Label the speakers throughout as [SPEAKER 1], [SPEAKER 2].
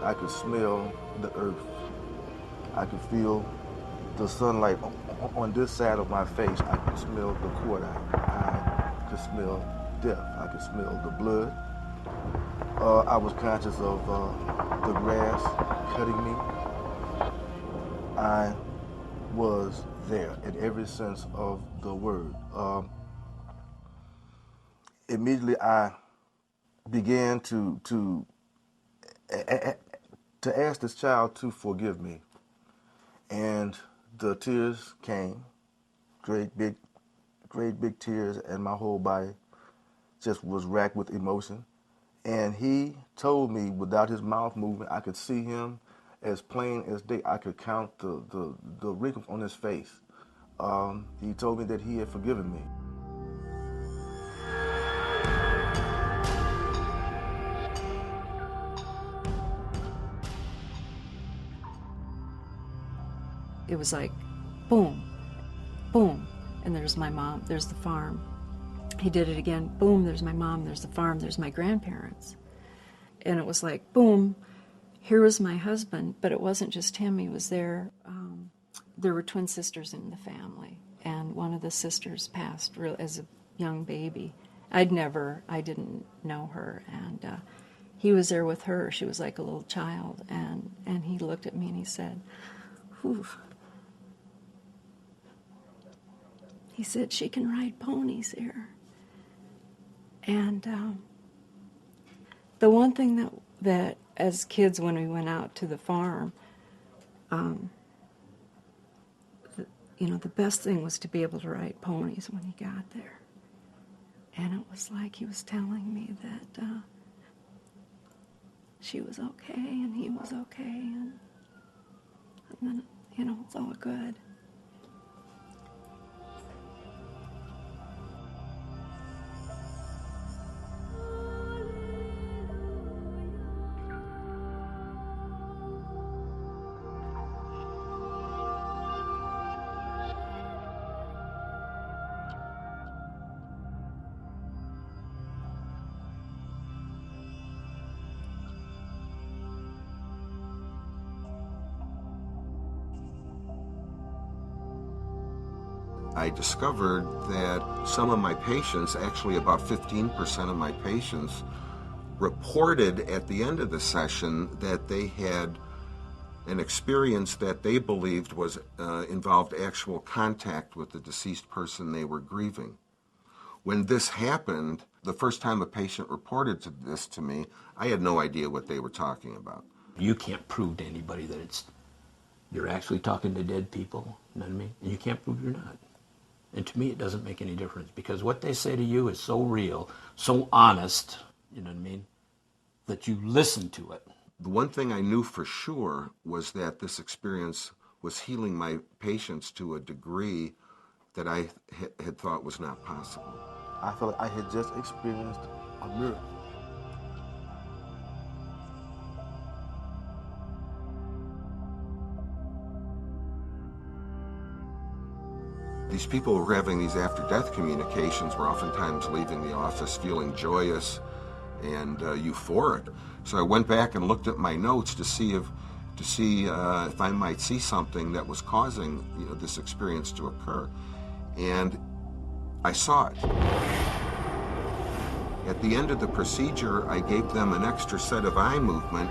[SPEAKER 1] I could smell the earth. I could feel the sunlight on this side of my face. I could smell the cordite. I could smell death. I could smell the blood. I was conscious of the grass cutting me. I was there in every sense of the word. Immediately I began to ask this child to forgive me. And the tears came, great big tears, and my whole body just was racked with emotion. And he told me, without his mouth moving, I could see him as plain as day. I could count the wrinkles on his face. He told me that he had forgiven me.
[SPEAKER 2] It was like, boom, boom, and there's my mom, there's the farm. He did it again, boom, there's my mom, there's the farm, there's my grandparents. And it was like, boom, here was my husband, but it wasn't just him, he was there. There were twin sisters in the family, and one of the sisters passed as a young baby. I didn't know her, and he was there with her. She was like a little child, and he looked at me and he said, whew. He said, she can ride ponies here. And the one thing that as kids, when we went out to the farm, the best thing was to be able to ride ponies when he got there. And it was like he was telling me that she was okay and he was okay, and then, it's all good.
[SPEAKER 3] I discovered that some of my patients, actually about 15% of my patients, reported at the end of the session that they had an experience that they believed was involved actual contact with the deceased person they were grieving. When this happened, the first time a patient reported this to me, I had no idea what they were talking about.
[SPEAKER 4] You can't prove to anybody that you're actually talking to dead people, you know what I mean? And you can't prove you're not. And to me, it doesn't make any difference, because what they say to you is so real, so honest, you know what I mean, that you listen to it.
[SPEAKER 3] The one thing I knew for sure was that this experience was healing my patients to a degree that I had thought was not possible.
[SPEAKER 1] I felt like I had just experienced a miracle.
[SPEAKER 3] These people who were having these after-death communications were oftentimes leaving the office feeling joyous and euphoric. So I went back and looked at my notes to see if I might see something that was causing this experience to occur. And I saw it. At the end of the procedure, I gave them an extra set of eye movement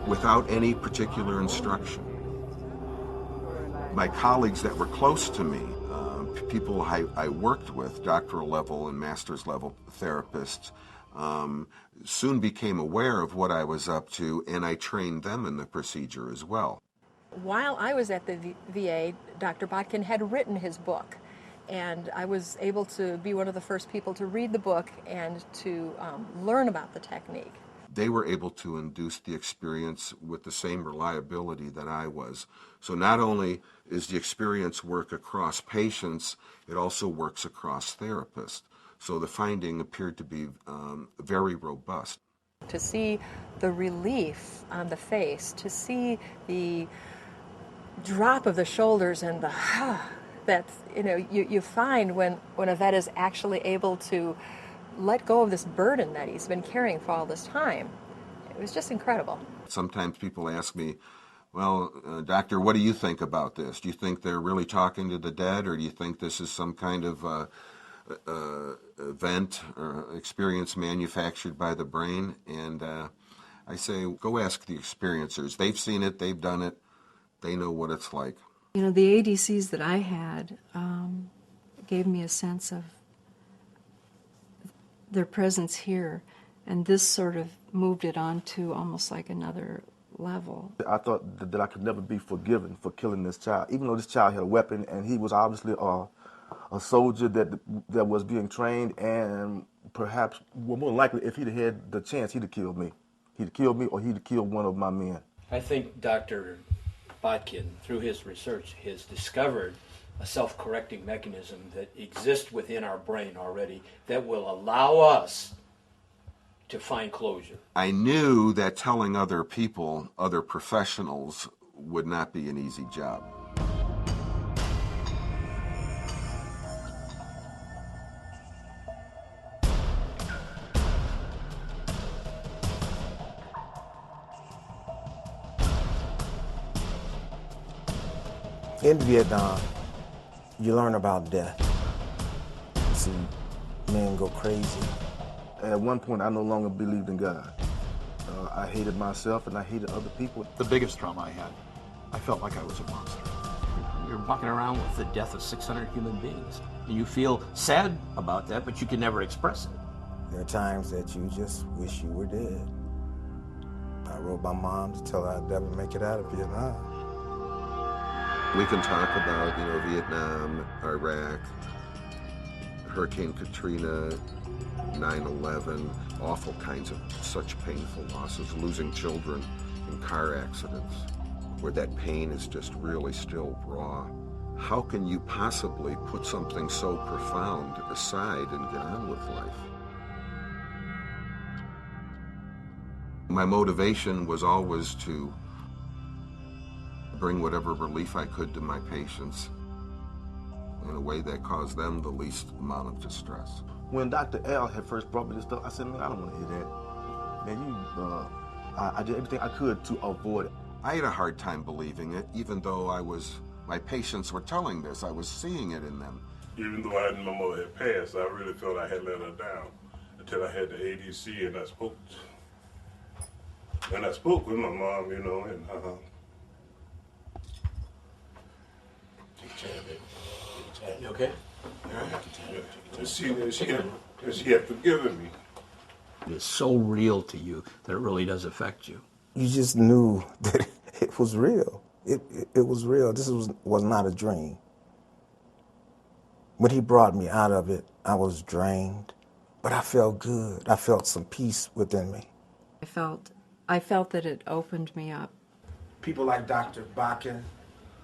[SPEAKER 3] without any particular instruction. My colleagues that were close to me, people I worked with, doctoral level and master's level therapists, soon became aware of what I was up to, and I trained them in the procedure as well.
[SPEAKER 5] While I was at the VA, Dr. Botkin had written his book, and I was able to be one of the first people to read the book and to learn about the technique.
[SPEAKER 3] They were able to induce the experience with the same reliability that I was. So not only is the experience work across patients, it also works across therapists. So the finding appeared to be very robust.
[SPEAKER 5] To see the relief on the face, to see the drop of the shoulders and the that you find when a vet is actually able to let go of this burden that he's been carrying for all this time. It was just incredible.
[SPEAKER 3] Sometimes people ask me, well, doctor, what do you think about this? Do you think they're really talking to the dead, or do you think this is some kind of event or experience manufactured by the brain? And I say, go ask the experiencers. They've seen it, they've done it, they know what it's like.
[SPEAKER 2] You know, the ADCs that I had gave me a sense of their presence here, and this sort of moved it on to almost like another level.
[SPEAKER 1] I thought that I could never be forgiven for killing this child, even though this child had a weapon, and he was obviously a soldier that was being trained, and perhaps, well, more likely, if he'd had the chance, he'd have killed me. He'd have killed me, or he'd have killed one of my men.
[SPEAKER 4] I think Dr. Botkin, through his research, has discovered a self-correcting mechanism that exists within our brain already that will allow us to find closure.
[SPEAKER 3] I knew that telling other people, other professionals, would not be an easy job.
[SPEAKER 6] In Vietnam, you learn about death. You see men go crazy.
[SPEAKER 1] At one point, I no longer believed in God. I hated myself and I hated other people.
[SPEAKER 7] The biggest trauma I had, I felt like I was a monster.
[SPEAKER 4] You're walking around with the death of 600 human beings. And you feel sad about that, but you can never express it.
[SPEAKER 6] There are times that you just wish you were dead. I wrote my mom to tell her I'd never make it out of Vietnam.
[SPEAKER 3] We can talk about, Vietnam, Iraq, Hurricane Katrina, 9/11, awful kinds of such painful losses, losing children in car accidents, where that pain is just really still raw. How can you possibly put something so profound aside and get on with life? My motivation was always to bring whatever relief I could to my patients in a way that caused them the least amount of distress.
[SPEAKER 1] When Dr. Al had first brought me this stuff, I said, man, I don't want to hear that. Man, I did everything I could to avoid it.
[SPEAKER 3] I had a hard time believing it, even though my patients were telling this. I was seeing it in them.
[SPEAKER 8] Even though I didn't know my mother had passed, I really felt I had let her down until I had the ADC and I spoke. When I spoke with my mom, and take a chair, baby. Take a chair.
[SPEAKER 4] You okay?
[SPEAKER 8] She had forgiven me.
[SPEAKER 4] It's so real to you that it really does affect you.
[SPEAKER 6] You just knew that it was real. It was real. This was not a dream. When he brought me out of it, I was drained, but I felt good. I felt some peace within me.
[SPEAKER 2] I felt that it opened me up.
[SPEAKER 6] People like Dr. Botkin,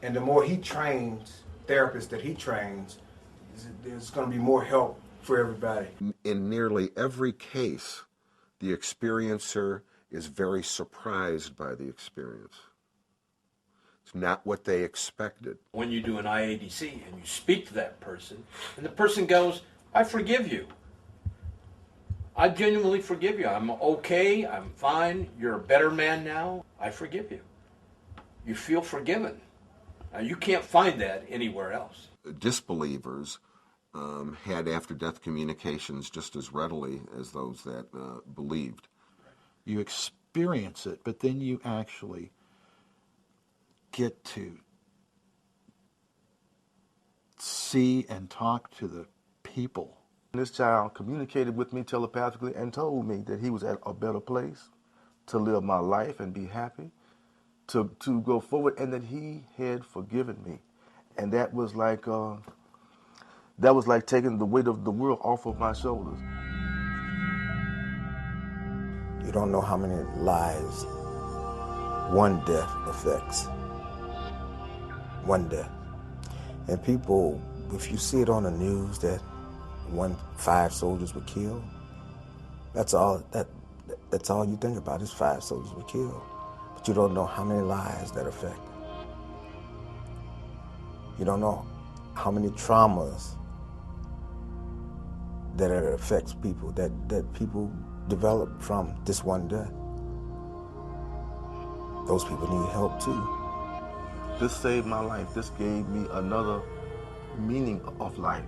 [SPEAKER 6] and the more he trains, therapists that he trains, there's going to be more help for everybody.
[SPEAKER 3] In nearly every case, the experiencer is very surprised by the experience. It's not what they expected.
[SPEAKER 4] When you do an IADC and you speak to that person, and the person goes, I forgive you. I genuinely forgive you. I'm okay. I'm fine. You're a better man now. I forgive you. You feel forgiven. Now, you can't find that anywhere else.
[SPEAKER 3] Disbelievers had after-death communications just as readily as those that believed.
[SPEAKER 7] You experience it, but then you actually get to see and talk to the people.
[SPEAKER 1] This child communicated with me telepathically and told me that he was at a better place to live my life and be happy, to go forward, and that he had forgiven me. And that was like taking the weight of the world off of my shoulders.
[SPEAKER 6] You don't know how many lives one death affects. One death. And people, if you see it on the news that 5 soldiers were killed, that's all you think about is 5 soldiers were killed. But you don't know how many lives that affect. You don't know how many traumas that it affects people, that people develop from this one death. those people need help too.
[SPEAKER 1] This saved my life. This gave me another meaning of life.